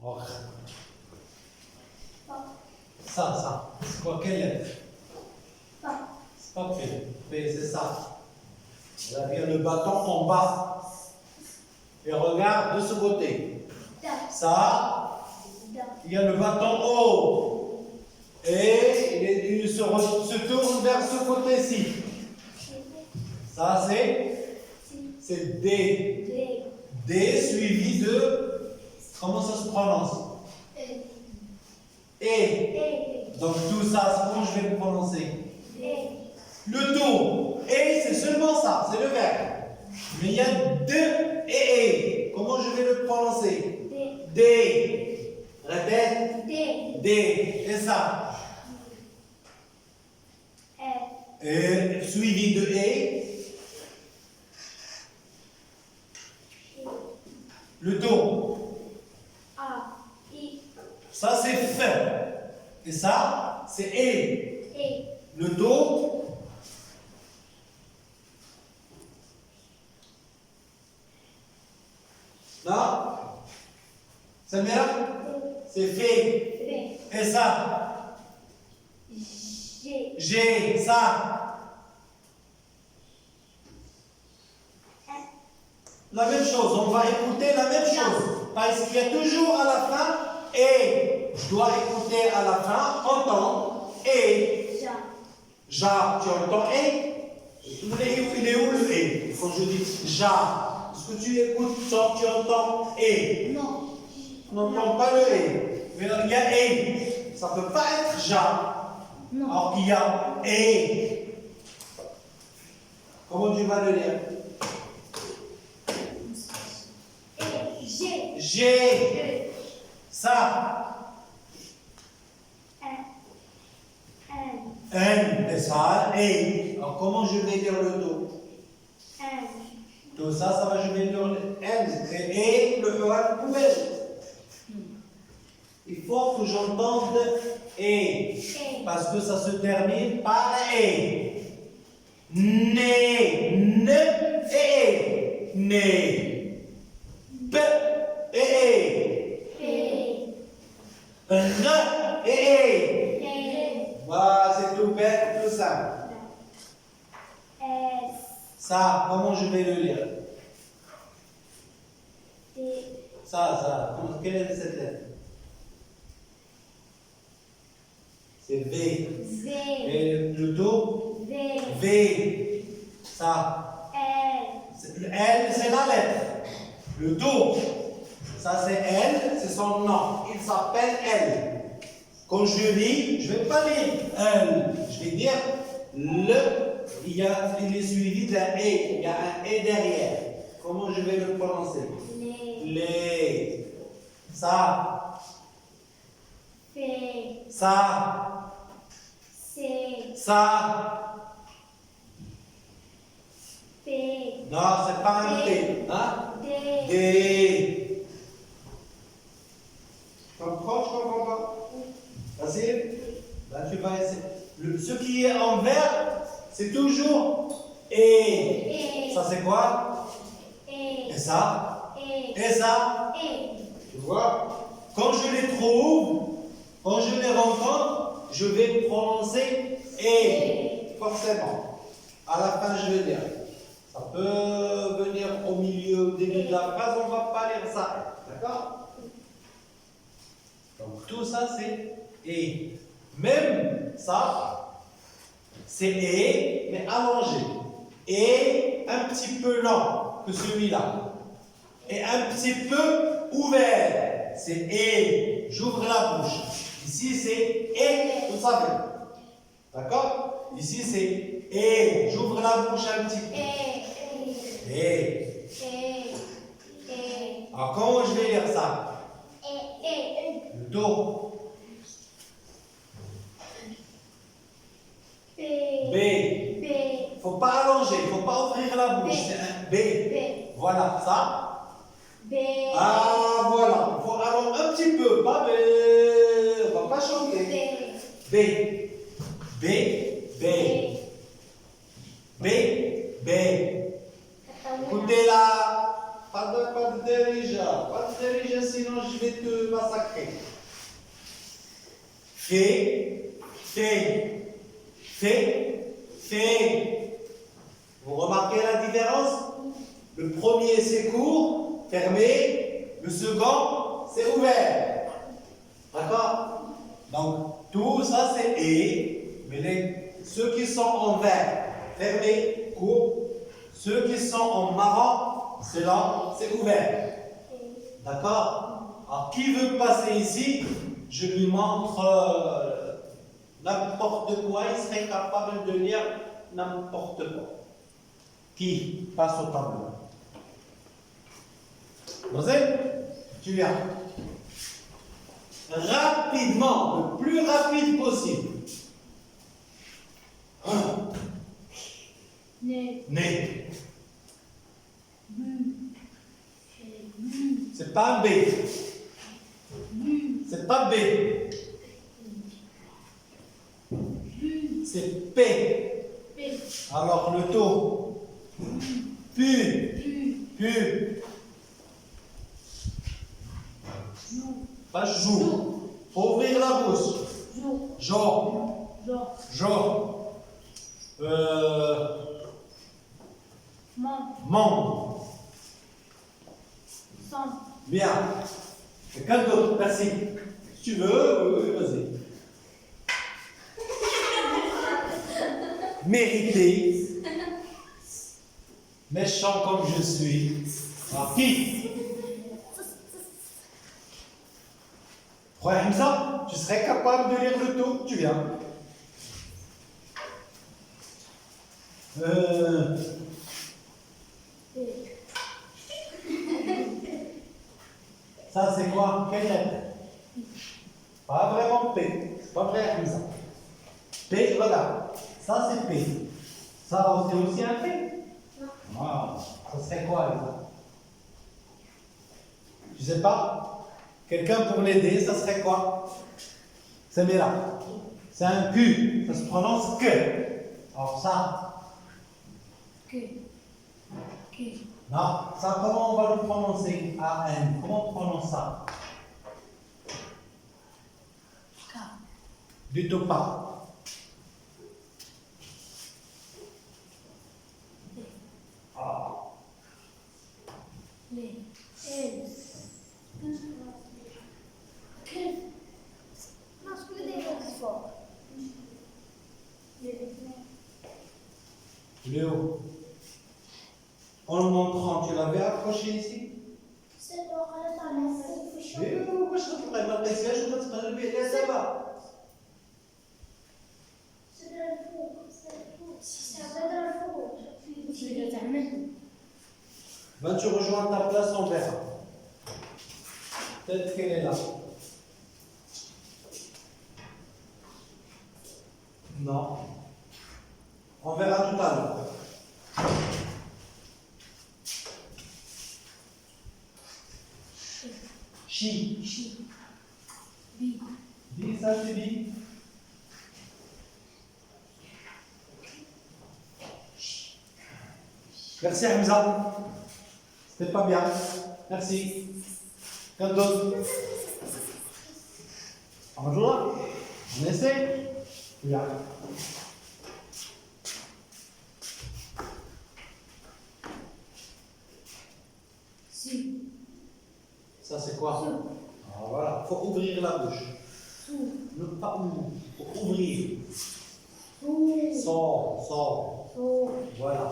Oh. Pas. Ça. C'est quoi? Quelle lettre? Pas. C'est pas P. P, c'est ça. On va bien le bâton en bas. Et regarde de ce côté. Da. Ça, Da. il y a le bâton haut. Et il se tourne vers ce côté-ci. Ça, c'est D. D. D suivi de. Comment ça se prononce? E. Et. E. Donc tout ça, comment je vais le prononcer? E. Le do. Et c'est seulement ça, c'est le verbe. Mais il y a de et. Comment je vais le prononcer? D. D. Répète. D. D. Et ça. E. Et suivi de et. Le do. A. I. Ça c'est F. Et ça, c'est et. E. Le do. Là. C'est bien? C'est fait. B. Et ça. G. G. Ça. La même chose. On va écouter la même chose. Parce qu'il y a toujours à la fin et. Je dois écouter à la fin, entendre et. Ja. Ja. Tu entends et? Il est où le et? Quand je dis ja. Est-ce que tu écoutes, tu entends et? Non. On n'entend pas le et. Mais il y a et. Ça ne peut pas être ja. Non. Alors qu'il y a et. Comment tu vas le lire? E. G. G. E. Ça. N. N. Et ça. Et. Alors comment je vais lire le do? N. Tout ça, ça va, je vais lire le N. Et le E à la poubelle. Il faut que j'entende et. E. Parce que ça se termine par et. Né. Ne et. Né. P et. P. R et. E. Voilà, c'est tout bête, tout ça. S. Ça, comment je vais le lire? T. Ça. Quelle est cette lettre? C'est V. V. Et le do? V. V. Ça. L. Le L, c'est la lettre. Le do. Ça, c'est L, c'est son nom. Il s'appelle L. Quand je lis, je ne vais pas lire L. Je vais dire le. Il est suivi d'un E. Il y a un E derrière. Comment je vais le prononcer? Les. Les. Ça. F. Ça. C. Ça. P. Non, c'est pas un T. Hein? D. D. Tu comprends? Je comprends pas. Facile? Là, tu vas essayer. Ce qui est en vert, c'est toujours et. E. Ça, c'est quoi? E. Et ça? E. Et ça? E. Tu vois? Quand je les trouve, quand je les rencontre, je vais prononcer et. Forcément. À la fin, je vais dire. Ça peut venir au milieu, au début de la phrase, on ne va pas lire ça. D'accord? Donc tout ça, c'est et. Même ça, c'est et, mais allongé. Et un petit peu lent que celui-là. Et un petit peu ouvert. C'est et. J'ouvre la bouche. Ici, c'est et, vous savez. D'accord? Ici, c'est et. J'ouvre la bouche un petit peu. E. Et. E. E. Alors, comment je vais lire ça? E. Le do. P. B. B. Il ne faut pas allonger, il ne faut pas ouvrir la bouche. B. C'est un B. B. Voilà, ça. B. Ah, voilà. Il faut allonger un petit peu. Pas B. On ne va pas chanter. B. B. B. B. B. B. Écoutez là. Pas de dérija. Pas de dérija, sinon sinon je vais te massacrer. Fait, fait, fait, fait. Vous remarquez la différence? Le premier c'est court, fermé. Le second c'est ouvert. D'accord? Donc tout ça c'est et, mais ceux qui sont en vert, fermé, court. Ceux qui sont en marron, c'est là, c'est ouvert. D'accord? Alors, qui veut passer ici? Je lui montre n'importe quoi, il serait capable de lire n'importe quoi. Qui passe au tableau? Rosé, tu viens. Rapidement, le plus rapide possible. Né. C'est pas B. C'est pas B. C'est P. Alors le taux. Pu. Pas joue. Faut ouvrir la bouche. Jo. Monde. Bien. Quelqu'un d'autre, merci. Si tu veux, oui, vas-y. Mérité. Méchant comme je suis. Alors, qui? Frère Hamza, tu serais capable de lire le tout? Tu viens. Ça, c'est quoi? Quelle lettre? Pas vraiment P. C'est pas vrai comme ça. P, regarde. Ça, c'est P. Ça, c'est aussi un P? Ah, ça serait quoi, ça? Tu sais pas? Quelqu'un pour l'aider, ça serait quoi? C'est là. C'est un Q. Ça se prononce que. Alors, ça. Non, ça, comment on va le prononcer? A-N. Comment on prononce ça? Du tout pas. Ah. Léo, en le montrant, tu l'avais accroché ici? Léo, واش تطلع ما لقيتهاش ولا تقلبي عليها دابا؟ Ben, tu rejoins ta place, on verra. Peut-être qu'elle est là. Non. On verra tout à l'heure. Chi. Bi, ça c'est bi. Merci Hamza. C'était pas bien. Merci. Quelqu'un d'autre? Bonjour. On essaie? Bien. Ça c'est quoi? Ah, voilà, il faut ouvrir la bouche. Ne pas ouvrir, il faut ouvrir. Sort. Voilà.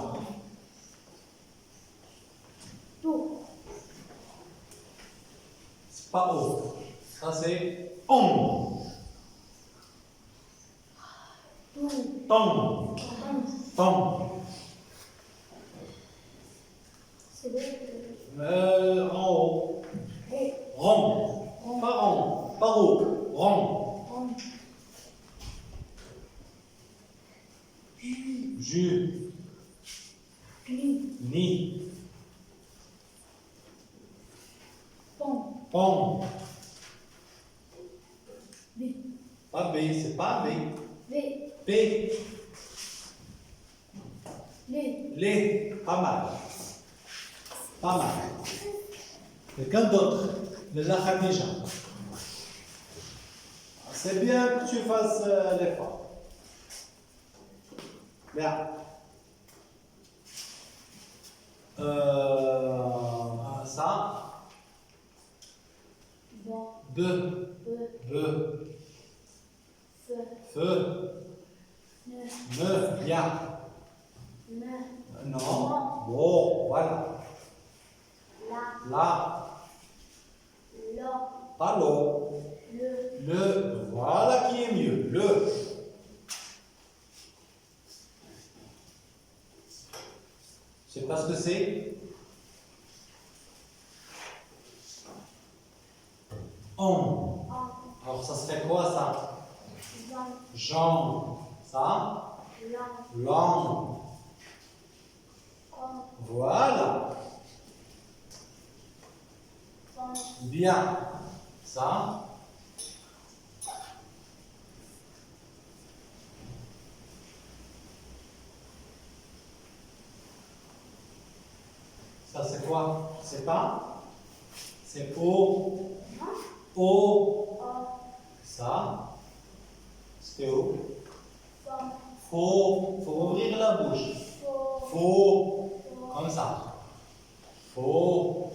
C'est pas haut. Ça c'est on. Ton. En haut. Rond. Pas rond. Pas haut. Rond. Jus. Ni. Pont. Pas B, c'est pas B. P. Les. Pas mal. Quelqu'un d'autre? Lalla Khadija. C'est bien que tu fasses l'effort. Bien. Ça. Be. Be. Feu. Me. Bien. Non. Bon, voilà. Là. Pas l'eau. Le. Voilà qui est mieux. Le. Je sais pas ce que c'est. On. Alors ça serait quoi ça? Jambe. Ça? Langue. Voilà. Bien. Ça? Ça c'est quoi? C'est pas? C'est O. O. Ça? C'est O. Faut ouvrir la bouche. Faut. Comme ça. Faut.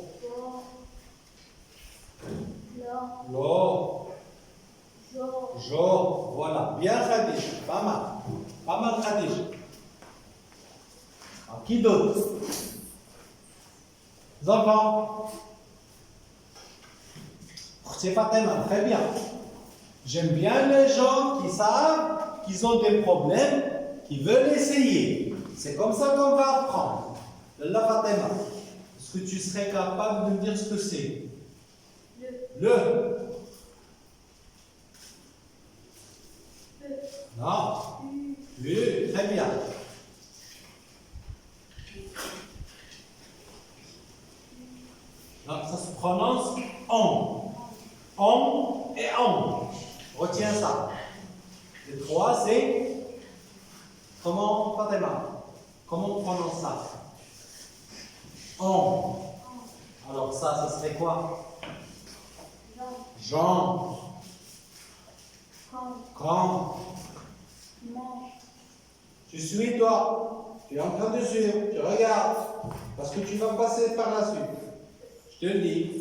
Lo. Jo. Voilà. Bien Khadija. Pas mal. Pas mal Khadija. Qui d'autre? Les enfants. C'est Fatima. Très bien. J'aime bien les gens qui savent qu'ils ont des problèmes, qui veulent essayer. C'est comme ça qu'on va apprendre. La Fatima. Est-ce que tu serais capable de me dire ce que c'est? Le. Non. U. Très bien. Donc, ça se prononce on. On et on. Retiens ça. Le 3, c'est. Comment, Fatima? Comment on prononce ça? On. Alors, ça serait quoi? Jean. Quand. Tu suis, toi. Tu es en train de suivre. Tu regardes. Parce que tu vas passer par la suite. Je te le dis.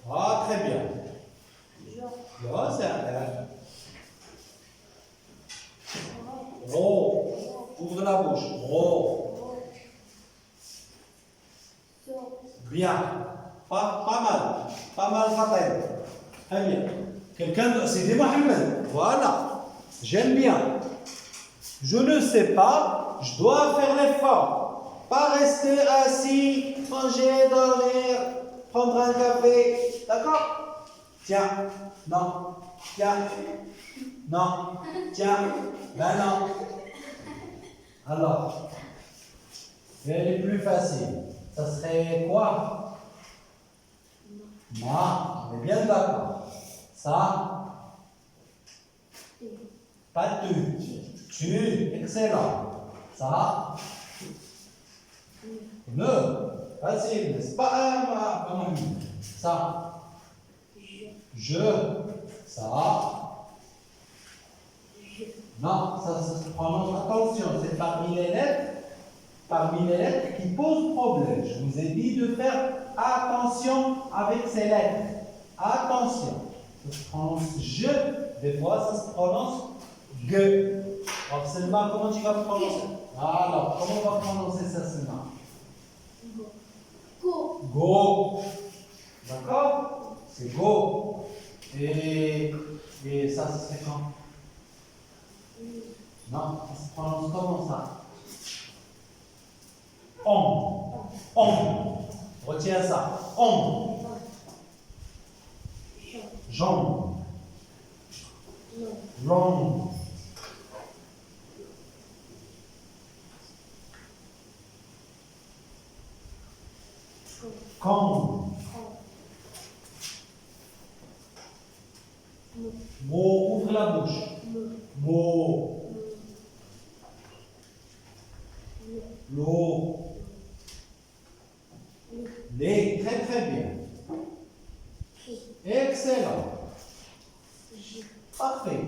Ah, très bien. Là, c'est un verbe. Ro. Ouvre la bouche. Ro. Bien. Pas mal. Pas mal, Fatima. Très bien. Quelqu'un, c'est des Mohamed. Voilà. J'aime bien. Je ne sais pas, je dois faire l'effort. Pas rester assis, manger, dormir, prendre un café. D'accord? Tiens. Non. Tiens. Non. Tiens. Ben non. Alors, elle est plus facile. Ça serait quoi? Ma. On est bien d'accord. Ça. Pas tu. Tu. Excellent. Ça. Ne. Facile, n'est-ce pas? Ça. Je. Ça. Non, ça se prononce. Attention, c'est parmi les lettres qui posent problème. Je vous ai dit de faire attention avec ces lettres. Attention. Ça se prononce je. Des fois, ça se prononce ge. Alors, Selma, comment tu vas prononcer? Alors, comment on va prononcer ça, Selma? Go. D'accord? C'est go. Et ça, c'est quand? Non, ça se prononce comment ça? On. Retiens ça. On. Jambe. Long. Quand. Mot, ouvre la bouche. Mot. L'eau. Les, très très bien. Excellent. Parfait.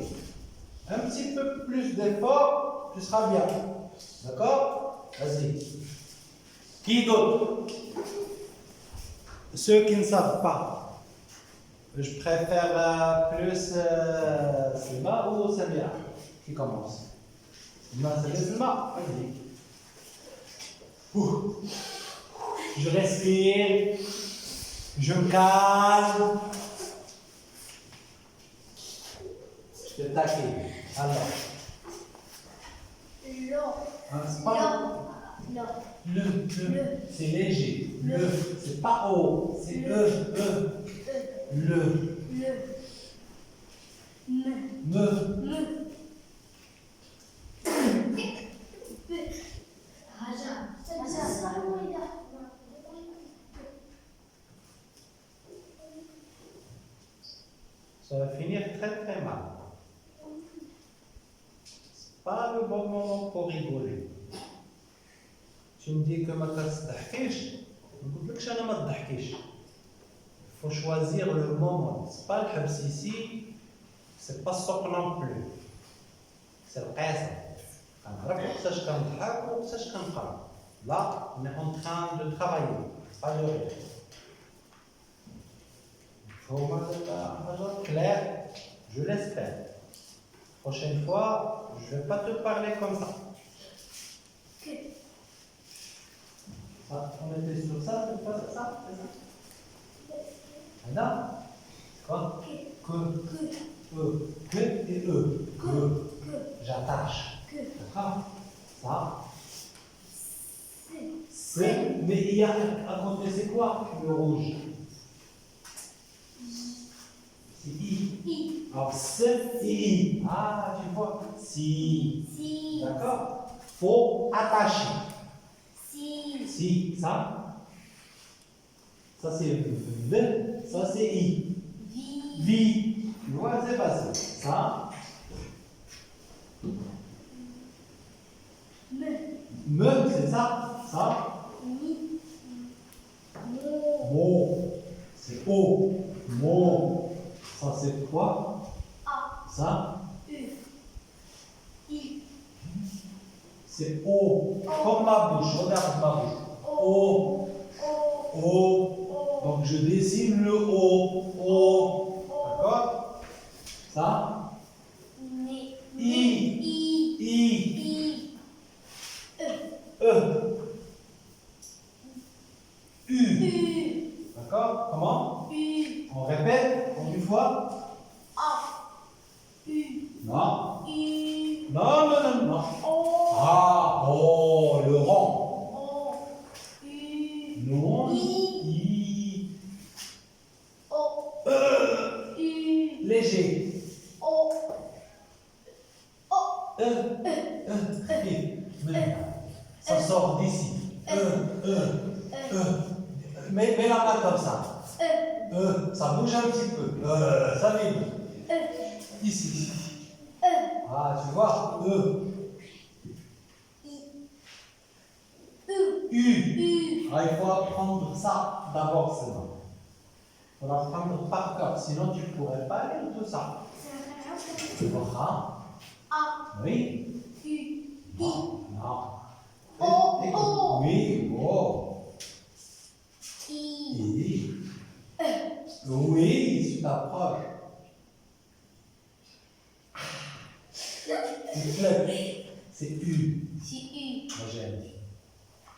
Un petit peu plus d'effort, tu seras bien. D'accord? Vas-y. Qui d'autre? Ceux qui ne savent pas. Je préfère plus Selma ou Samira qui commence. Selma, vas-y. Ouh. Je respire. Je me calme. Je te taquine. Alors. Hein, c'est pas le. C'est léger. Le. C'est pas haut. C'est le. Me. Ça va finir très très mal. C'est pas le bon moment pour rigoler. Tu me dis que ma classe d'ahkish, je ne dis pas que d'ahkish. Il faut choisir le moment. Ce n'est pas le habs ici, ce n'est pas le soc non plus. C'est le qasam. Là, on est en train de travailler, pas de rire. Il faut être clair, je l'espère. Prochaine fois, je ne vais pas te parler comme ça. On était sur ça, c'est pas ça, c'est ça. Maintenant, quoi? Que et que. J'attache. D'accord? Ça. C'est. Mais il y a à côté, c'est quoi le rouge? C'est I. Alors, c'est I. Ah, tu vois? Si. D'accord? Faut attacher. Si, ça. Ça c'est V, ça c'est I. Vi. Tu vois, c'est facile. Ça. Me, c'est ça. Ça. Mo. C'est O. Mo. Ça c'est quoi? Ça. C'est O. Comme ma bouche. Regarde ma bouche. O. Donc je dessine le O. D'accord? Ça? I. E. U. D'accord? Comment? On répète une fois? Non. Non. Ah, oh, le rond. Non. I. Léger. Ça sort d'ici. Mets la main comme ça. Ça bouge un petit peu. Ça vibre. Ici. Ah, tu vois? U. Ah, il faut apprendre ça d'abord, sinon. Il faut apprendre par cœur, sinon tu ne pourrais pas lire tout ça. Tu vois? Oui. Non. Oui, I. Oui, tu t'approches. C'est U. Moi j'ai dit.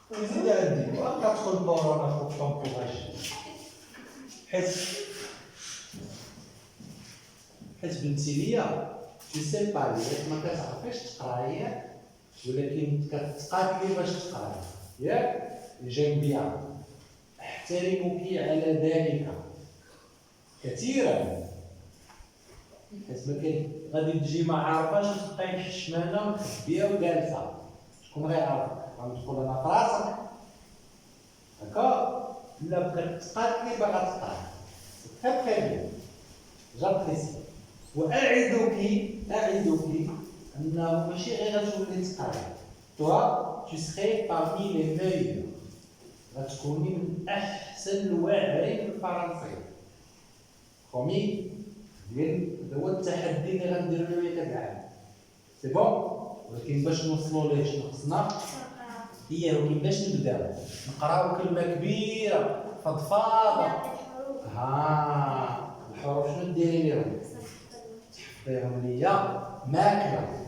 Vous avez dit, quoi? 4 bords, on a pour t'encourager. حس بنتي ليا tu sais pas ما كتعرفيش تقراي ولكن كتقاتلي باش تقراي ياك جيم بيان احترمك على ذلك كثيرا حيت ما كاين غادي تجي ما عارفاش وتبقاي حشمانه مخبيه وجالسه شكون غيعرفك غتقول انا في راسك هكا لا بغات تقاتلي باغا تقراي très très bien j'apprécie وأعدك أنه ماشي غير غتولي تقراي toi tu serais parmi les meilleurs غتكوني من احسن الواعرين بالفرنسيه. خومي ديال هذا هو التحدي اللي غنديرو له هذا العام. سي بون. ولكن باش نوصلوا ليه شنو خصنا؟ هي ولكن باش نبداو نقراو كلمه كبيره فضفاضه. الحروف شنو ديري ليهم؟ تحفظيهم ليا ماكله.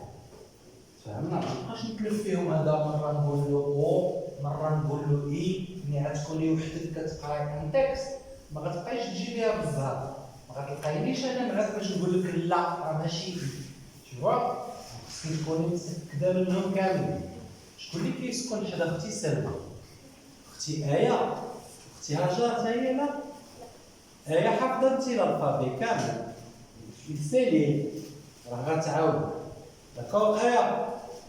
فهمنا؟ مابقاش نتلف فيهم. هذا مره نقول له او، مره نقول له اي. ملي غتكوني وحدك كتقراي ان تكست ما غتبقايش تجي ليها بالزهر، ما غتلقاينيش انا معاك باش نقول لك لا راه ماشي شوفوا. خصك تكوني متاكده منهم كاملين. شكون اللي كيسكن حدا اختي سلمى؟ اختي ايه؟ اختي هاجر حتى هي لا؟ ايه حافظه انت الالفابي كامل في سيلين راه غتعاود. داكوغ ايه؟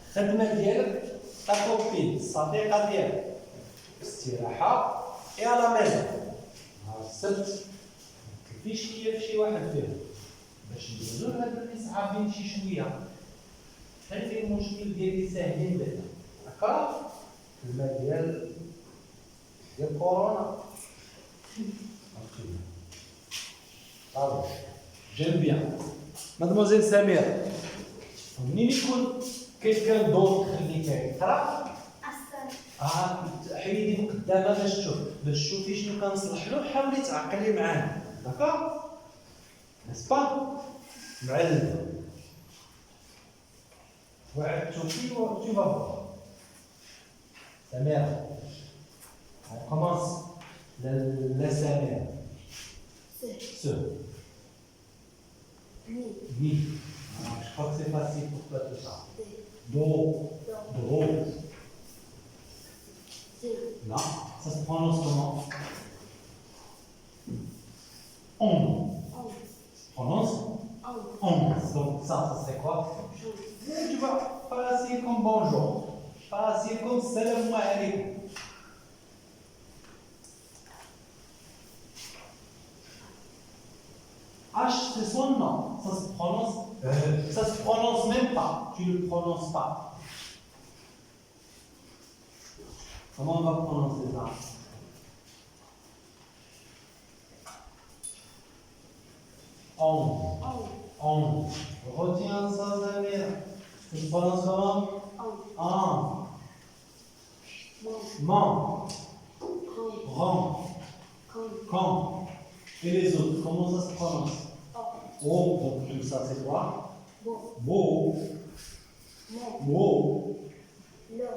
الخدمه ديالك كوبين الصديقه ديالك استراحه اي على ميزون. نهار السبت متكلفيش ليا في شي واحد فيهم باش ندوزو لهاد اللي صعابين شي شويه. حيت المشكل ديالي ساهلين بعدا. داكوغ؟ كلمه ديال كورونا. طيب جيم بيان. مادموزيل سميرة، منين يكون كيلكان دور تخليه كيقرا حيدي القدامى باش تشوفي شنو كنصلح له. حاولي تعقلي معاه. داكوغ نسبا معلم وعدتو فيه tu vas voir. سميرة on commence la Samira. Ce. Oui. Je crois que c'est facile pour toi tout ça. Do. Do. Non, ça se prononce comment? On. Prononce? On. Donc ça serait quoi? Tu vois, facile comme bonjour. Facile comme salam alaikum. H, c'est son nom. Ça se prononce même pas. Tu ne le prononces pas. Comment on va prononcer ça? On. Retiens ça, Samir. Tu le prononces comment? On. Man. Ron. Quand. Et les autres, comment ça se prononce? Oh, donc tout ça c'est quoi? Beau. Beau.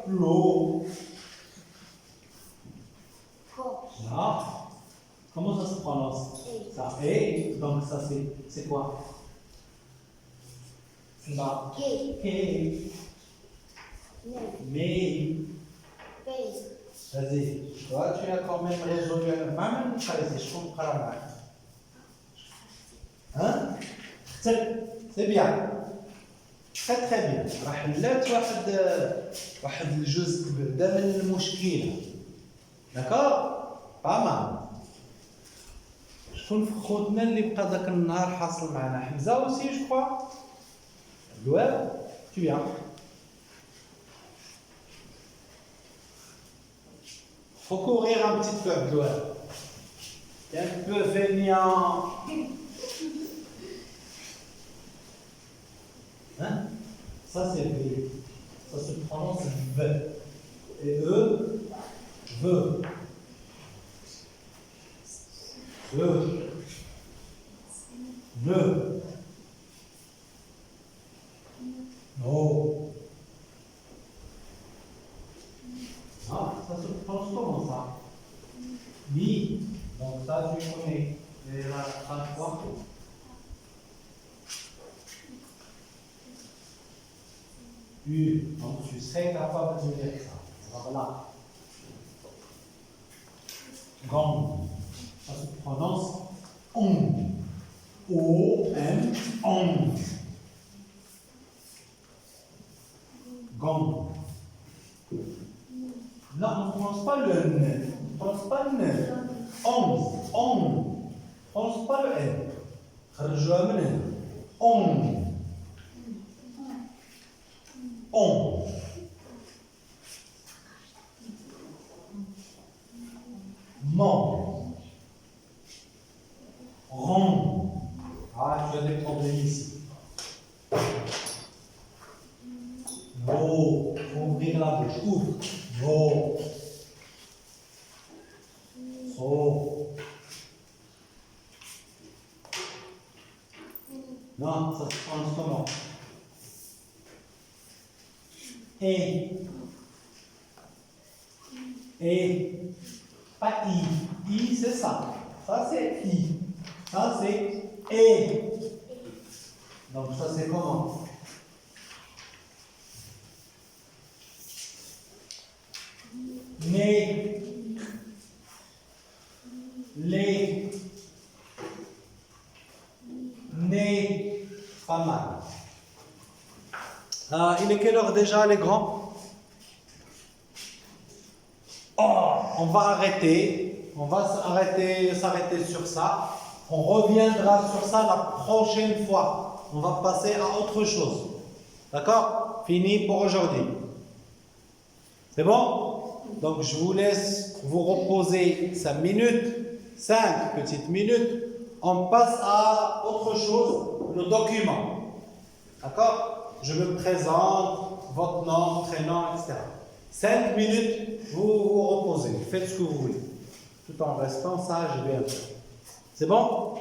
L'eau. Là. Comment ça se prononce? Ça est. Donc ça c'est quoi? Ça. K. Mais. Vas-y. Toi, tu as quand même résolu un même je comprends mal. Hein? C'est bien. Très très bien. راح حلات واحد الجزء بعدا من المشكله. داكوغ؟ با مال. شكون في خوتنا اللي بقى داك النهار حاصل معنا؟ حمزه aussi je crois. Louel, tu viens. Faut courir un petit peu, Louel. T'es un peu feignant. Hein? Ça c'est V. Ça se prononce V. Et E, V. E. Ne. No. Ah, ça se prononce comment ça? Mi. Donc ça tu connais. Et la quoi? U. Donc tu serais capable de dire ça. Voilà. Gong. Ça se prononce on. O-M. On. Gong. Là, on ne prononce pas le N. On ne prononce pas le N. On. On. On ne prononce pas le N. خرجوها من هنا. On. On. Mon. Rond. Ah, tu as des problèmes ici. Vo. Faut ouvrir la bouche. Ouvre. Vo. So. Non, ça se prononce comment? Et. Pas I. I, c'est ça. Ça, c'est I. Ça, c'est et. Donc, ça, c'est comment? Mais. Les. Né. Pas mal. Il est quelle heure déjà, les grands? Oh, on va arrêter. On va s'arrêter sur ça. On reviendra sur ça la prochaine fois. On va passer à autre chose. D'accord? Fini pour aujourd'hui. C'est bon? Donc, je vous laisse vous reposer 5 minutes. 5 petites minutes. On passe à autre chose, le document. D'accord? Je me présente, votre nom, prénom, etc. 5 minutes, vous vous reposez. Faites ce que vous voulez. Tout en restant sage et bien. C'est bon?